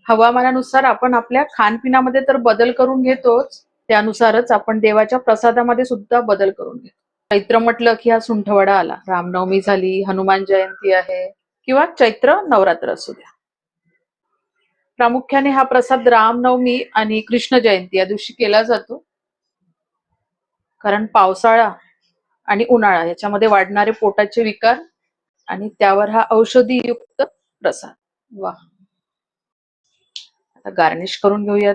हवामानानुसार आपण आपल्या खानपिनामध्ये तर बदल करून घेतोच, त्यानुसारच आपण देवाच्या प्रसादामध्ये सुद्धा बदल करून घेतो. चैत्र म्हटलं की हा सुंठवडा आला, रामनवमी झाली, हनुमान जयंती आहे किंवा चैत्र नवरात्र असू द्या. प्रामुख्याने हा प्रसाद रामनवमी आणि कृष्ण जयंती या दिवशी केला जातो. कारण पावसाळा आणि उन्हाळा याच्यामध्ये वाढणारे पोटाचे विकार आणि त्यावर हा औषधी युक्त प्रसाद. वा, आता गार्निश करून घेऊयात.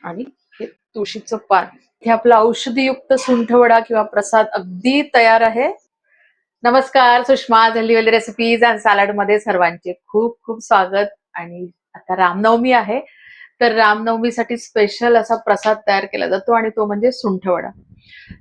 आणि हे तुळशीचं पान, हे आपला औषधी युक्त सुंठवडा किंवा प्रसाद अगदी तयार आहे. नमस्कार, Sushma healthy recipes and salad मध्ये सर्वांचे खूप खूप स्वागत. आणि आता रामनवमी आहे, तर रामनवमीसाठी स्पेशल असा प्रसाद तयार केला जातो आणि तो म्हणजे सुंठवडा.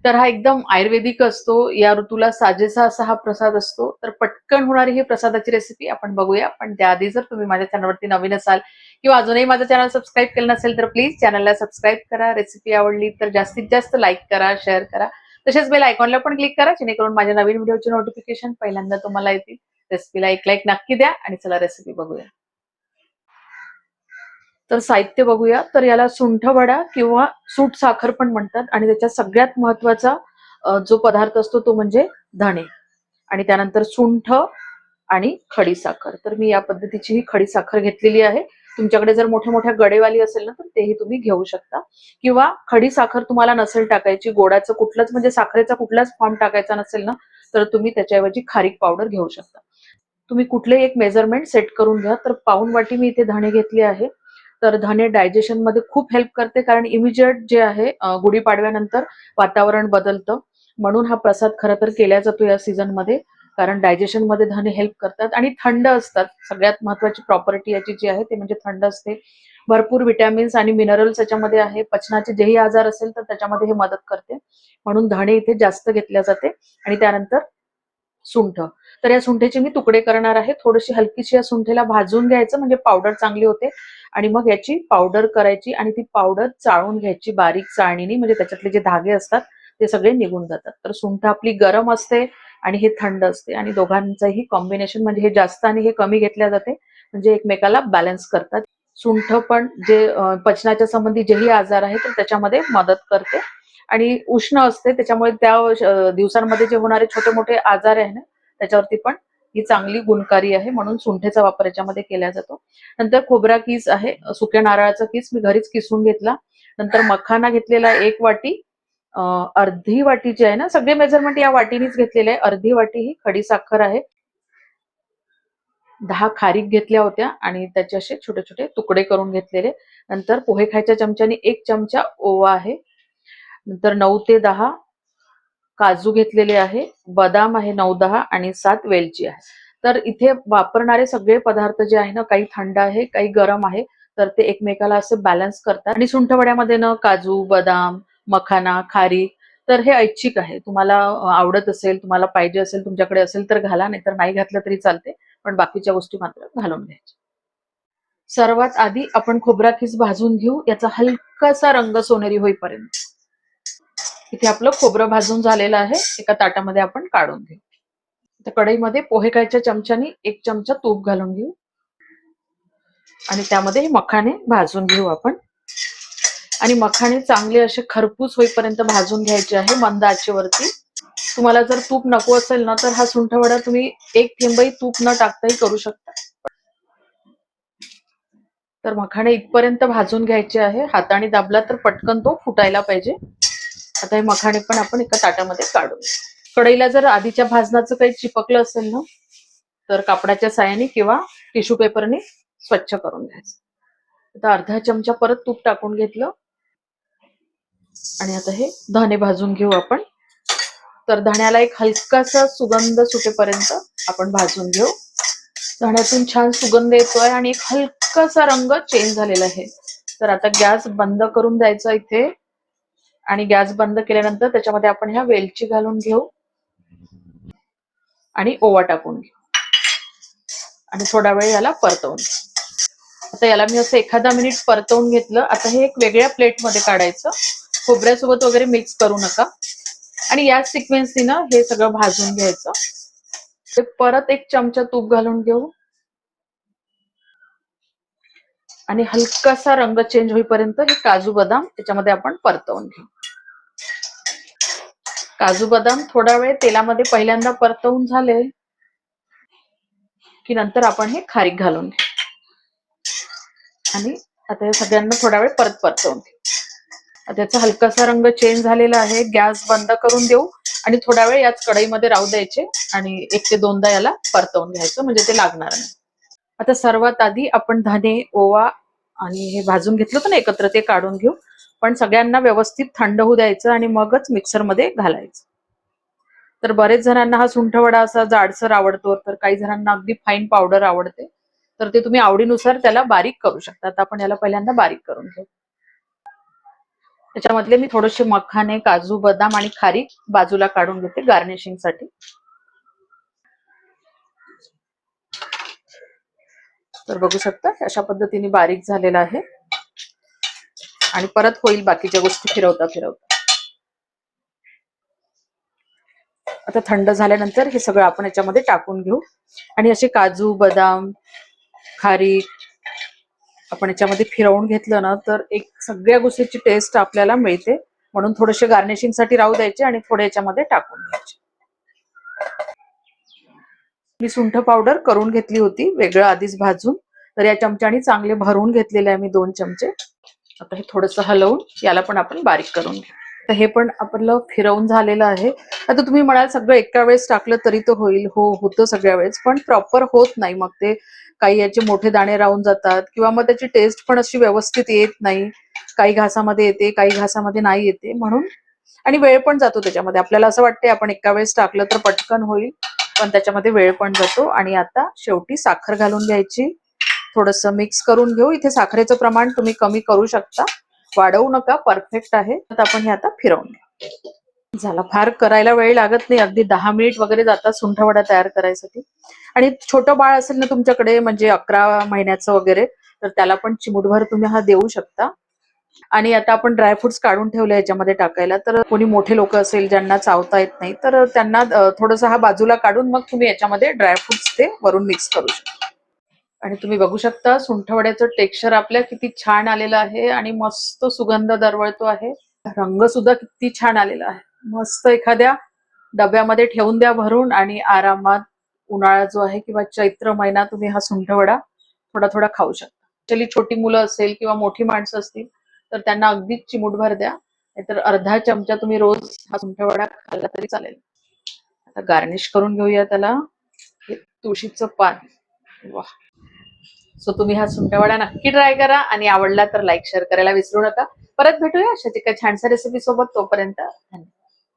तर हा एकदम आयुर्वेदिक असतो, या ऋतूला साजेसा असा हा प्रसाद असतो. तर पटकन होणारी ही प्रसादाची रेसिपी आपण बघूया. पण त्याआधी जर तुम्ही माझ्या चॅनलवरती नवीन असाल किंवा अजूनही माझं चॅनल सबस्क्राईब केलं नसेल तर प्लीज चॅनलला सबस्क्राईब करा. रेसिपी आवडली तर जास्तीत जास्त लाईक करा, शेअर करा. तसेच बेल आयकॉनला पण क्लिक करा, जेणेकरून माझ्या नवीन व्हिडिओचे नोटिफिकेशन पहिल्यांदा तुम्हाला येतील. रेसिपीला एक लाईक नक्की द्या आणि चला रेसिपी बघूया. तर साहित्य बघूया. तर याला सुंठवडा किंवा सूट साखर पण म्हणतात आणि त्याच्यात सगळ्यात महत्वाचा जो पदार्थ असतो तो म्हणजे धणे आणि त्यानंतर सुंठ आणि खडी साखर. तर मी या पद्धतीची ही खडी साखर घेतलेली आहे. तुमच्याकडे जर मोठ्या मोठ्या गडेवाली असेल ना तर तेही तुम्ही घेऊ शकता, किंवा खडी साखर तुम्हाला नसेल टाकायची, गोडाचं कुठलंच म्हणजे साखरेचा कुठलाच फॉर्म टाकायचा नसेल ना तर तुम्ही त्याच्याऐवजी खारीक पावडर घेऊ शकता. तुम्ही कुठलेही एक मेजरमेंट सेट करून घ्या. तर पाऊण वाटी मी इथे धणे घेतले आहे. तर धणे डायजेशन मध्ये खूप हेल्प करते, कारण इमिजिएट जे आहे गुढीपाडव्यानंतर वातावरण बदलतं, म्हणून हा प्रसाद खरं तर केला जातो या सीझन मध्ये. कारण डायजेशन मध्ये धणे हेल्प करतात आणि थंड असतात. सगळ्यात महत्वाची प्रॉपर्टी याची जी आहे ते म्हणजे थंड असते. भरपूर विटॅमिन्स आणि मिनरल्स याच्यामध्ये आहे. पचनाचे जेही आजार असेल तर त्याच्यामध्ये हे मदत करते, म्हणून धणे इथे जास्त घेतल्या जाते. आणि त्यानंतर सुंठ. तर या सुंठेचे मी तुकडे करणार आहे. थोडीशी हलकीशी या सुंठेला भाजून घ्यायचं म्हणजे पावडर चांगली होते, आणि मग याची पावडर करायची आणि ती पावडर चाळून घ्यायची बारीक चाळणीने, म्हणजे त्याच्यातले जे धागे असतात ते सगळे निघून जातात. तर सुंठ आपली गरम असते आणि हे थंड असते, आणि दोघांचंही कॉम्बिनेशन म्हणजे हे जास्त आणि हे कमी घेतल्या जाते, म्हणजे एकमेकाला बॅलन्स करतात. सुंठ पण जे पचनाच्या संबंधी जेही आजार आहे तर त्याच्यामध्ये मदत करते आणि उष्ण असते, त्याच्यामुळे त्या दिवसांमध्ये जे होणारे छोटे मोठे आजार आहे ना त्याच्यावरती पण ही चांगली गुणकारी आहे, म्हणून सुंठेचा वापर याच्यामध्ये केला जातो. नंतर खोबरा किस आहे, सुक्या नारळाचा किस मी घरीच किसून घेतला. नंतर मखाना घेतलेला 1 वाटी. अर्धी वाटी जी आहे ना, सगळे मेजरमेंट या वाटीनीच घेतलेले आहे. अर्धी वाटी ही खडी साखर आहे. 10 खारीक घेतल्या होत्या आणि त्याचे असे छोटे छोटे तुकडे करून घेतलेले. नंतर पोहे खायच्या चमच्याने 1 चमचा ओवा आहे. नंतर 9 ते 10 काजू घेतलेले आहे, बदाम आहे 9-10 आणि 7 वेलची आहे. तर इथे वापरणारे सगळे पदार्थ जे आहे ना, काही थंड आहे, काही गरम आहे, तर ते एकमेकाला असे बॅलन्स करतात. आणि सुंठवड्यामध्ये ना काजू, बदाम, मखाना, खारीक, तर हे ऐच्छिक आहे. तुम्हाला आवडत असेल, तुम्हाला पाहिजे असेल, तुमच्याकडे असेल तर घाला, नाहीतर नाही घातलं तरी चालते, पण बाकीच्या गोष्टी मात्र घालून घ्यायच्या. सर्वात आधी आपण खोबरा खीस भाजून घेऊ, याचा हलकासा रंग सोनेरी होईपर्यंत. इथे आपलं खोबरं भाजून झालेलं आहे. एका ताटामध्ये आपण काढून घेऊ. तर कढईमध्ये पोहे खायच्या चमच्याने 1 चमचा तूप घालून घेऊ आणि त्यामध्ये मखाने भाजून घेऊ आपण. आणि मखाने चांगले असे खरपूस होईपर्यंत भाजून घ्यायचे आहे मंद आचेवरती. तुम्हाला जर तूप नको असेल ना तर हा सुंठवडा तुम्ही 1 थेंबही तूप न टाकताही करू शकता. तर मखाने इथपर्यंत भाजून घ्यायचे आहे. हाताने दाबला तर पटकन तो फुटायला पाहिजे. आता हे मखाने पण आपण एका ताटामध्ये काढू. कढईला जर आधीच्या भाजनाचं काही चिपकलं असेल ना तर कापडाच्या साहाय्याने किंवा टिश्यू पेपरने स्वच्छ करून घ्यायचं. आता अर्धा चमचा परत तूप टाकून घेतलं आणि आता हे धणे भाजून घेऊ आपण. तर धण्याला एक हलकासा सुगंध सुटेपर्यंत आपण भाजून घेऊ. धण्यातून छान सुगंध येतोय आणि एक हलकासा रंग चेंज झालेला आहे. तर आता गॅस बंद करून द्यायचा इथे, आणि गॅस बंद केल्यानंतर त्याच्यामध्ये आपण ह्या वेलची घालून घेऊ आणि ओवा टाकून घेऊ आणि थोडा वेळ याला परतवून घेऊ. आता याला मी असं एखादा मिनिट परतवून घेतलं. आता हे एक वेगळ्या प्लेटमध्ये काढायचं. खोबऱ्यासोबत वगैरे मिक्स करू नका आणि याच सिक्वेन्सनी ना हे सगळं भाजून घ्यायचं. परत 1 चमचा तूप घालून घेऊ आणि हलकासा रंग चेंज होईपर्यंत हे काजू बदाम त्याच्यामध्ये आपण परतवून घेऊ. काजू बदाम थोडा वेळ तेलामध्ये पहिल्यांदा परतवून झाले की नंतर आपण हे खारीक घालून घेऊ आणि आता हे सगळ्यांना थोडा वेळ परत परतवून घेऊ. त्याचा हलकासा रंग चेंज झालेला आहे. गॅस बंद करून देऊ आणि थोडा वेळ याच कढईमध्ये राहू द्यायचे आणि 1 ते 2दा याला परतवून घ्यायचं, म्हणजे ते लागणार नाही. आता सर्वात आधी आपण धने, ओवा आणि हे भाजून घेतलं होतं ना एकत्र, ते काढून घेऊ. पण सगळ्यांना व्यवस्थित थंड होऊ द्यायचं आणि मगच मिक्सरमध्ये घालायचं. तर बरेच जणांना हा सुंठवडा असा जाडसर आवडतो, तर काही जणांना अगदी फाईन पावडर आवडते. तर ते तुम्ही आवडीनुसार त्याला बारीक करू शकता. आता आपण याला पहिल्यांदा बारीक करून घेऊ. त्याच्यामधले मी थोडेसे मखाने, काजू, बदाम आणि खारीक बाजूला काढून घेते गार्निशिंग साठी. तर बघू शकता अशा पद्धतीने बारीक झालेला आहे आणि परत होईल बाकीच्या गोष्टी फिरवता फिरवता. आता थंड झाल्यानंतर हे सगळं आपण याच्यामध्ये टाकून घेऊ आणि असे काजू, बदाम, खारीक आपण याच्यामध्ये फिरवून घेतलं ना तर एक सगळ्या गोष्टीची टेस्ट आपल्याला मिळते. म्हणून थोडेसे गार्निशिंग साठी राहू द्यायचे आणि थोडे याच्यामध्ये टाकून द्यायचे. मी सुंठ पावडर करून घेतली होती वेगळं आधीच भाजून, तर या चमच्याने चांगले भरून घेतलेले आहे मी 2 चमचे. आता हे थोडंसं हलवून याला पण आपण बारीक करून घेऊ. तर हे पण आपलं फिरवून झालेलं आहे. आता तुम्ही म्हणाल सगळं एका वेळेस टाकलं तरी तो होईल. हो, होतं सगळ्या वेळेस, पण प्रॉपर होत नाही. मग ते काही याचे मोठे दाणे राहून जातात किंवा मग त्याची टेस्ट पण अशी व्यवस्थित येत नाही. काही घासामध्ये येते, काही घासामध्ये नाही येते. म्हणून आणि वेळ पण जातो त्याच्यामध्ये. आपल्याला असं वाटतंय आपण एका वेळेस टाकलं तर पटकन होईल, पण त्याच्यामध्ये वेळ पण जातो. आणि आता शेवटी साखर घालून घ्यायची. थोडंसं मिक्स करून घेऊ. इथे साखरेचं प्रमाण तुम्ही कमी करू शकता, वाढवू नका, परफेक्ट आहे. तर आपण हे आता फिरवून घेऊ. झाला, फार करायला वेळ लागत नाही, अगदी 10 मिनिट वगैरे जातात सुंठवडा तयार करायसाठी. आणि छोटं बाळ असेल ना तुमच्याकडे, म्हणजे 11 महिन्याचं वगैरे, तर त्याला पण चिमूटभर तुम्ही हा देऊ शकता. आणि आता आपण ड्रायफ्रुट्स काढून ठेवले याच्यामध्ये टाकायला. तर कोणी मोठे लोक असेल ज्यांना चावता येत नाही, तर त्यांना थोडंसं हा बाजूला काढून मग तुम्ही याच्यामध्ये ड्रायफ्रुट्स ते वरून मिक्स करू शकता. आणि तुम्ही बघू शकता सुंठवड्याचं टेक्स्चर आपल्या किती छान आलेलं आहे आणि मस्त सुगंध दरवळतो आहे. रंग सुद्धा किती छान आलेला आहे. मस्त एखाद्या डब्यामध्ये ठेवून द्या भरून आणि आरामात उन्हाळा जो आहे किंवा चैत्र महिना तुम्ही हा सुंठवडा थोडा थोडा खाऊ शकता. ऍक्च्युअली छोटी मुलं असेल किंवा मोठी माणसं असतील तर त्यांना अगदीच चिमूटभर द्या, नाहीतर अर्धा चमचा तुम्ही रोज हा सुंठवडा खाल्ला तरी चालेल. आता गार्निश करून घेऊया त्याला. हे तुळशीचं पान. वा. सो तुम्ही हा सुंठवडा नक्की ट्राय करा आणि आवडला तर लाईक शेअर करायला विसरू नका. परत भेटूया अशाच एका छानशा रेसिपी सोबत. तोपर्यंत धन्यवाद.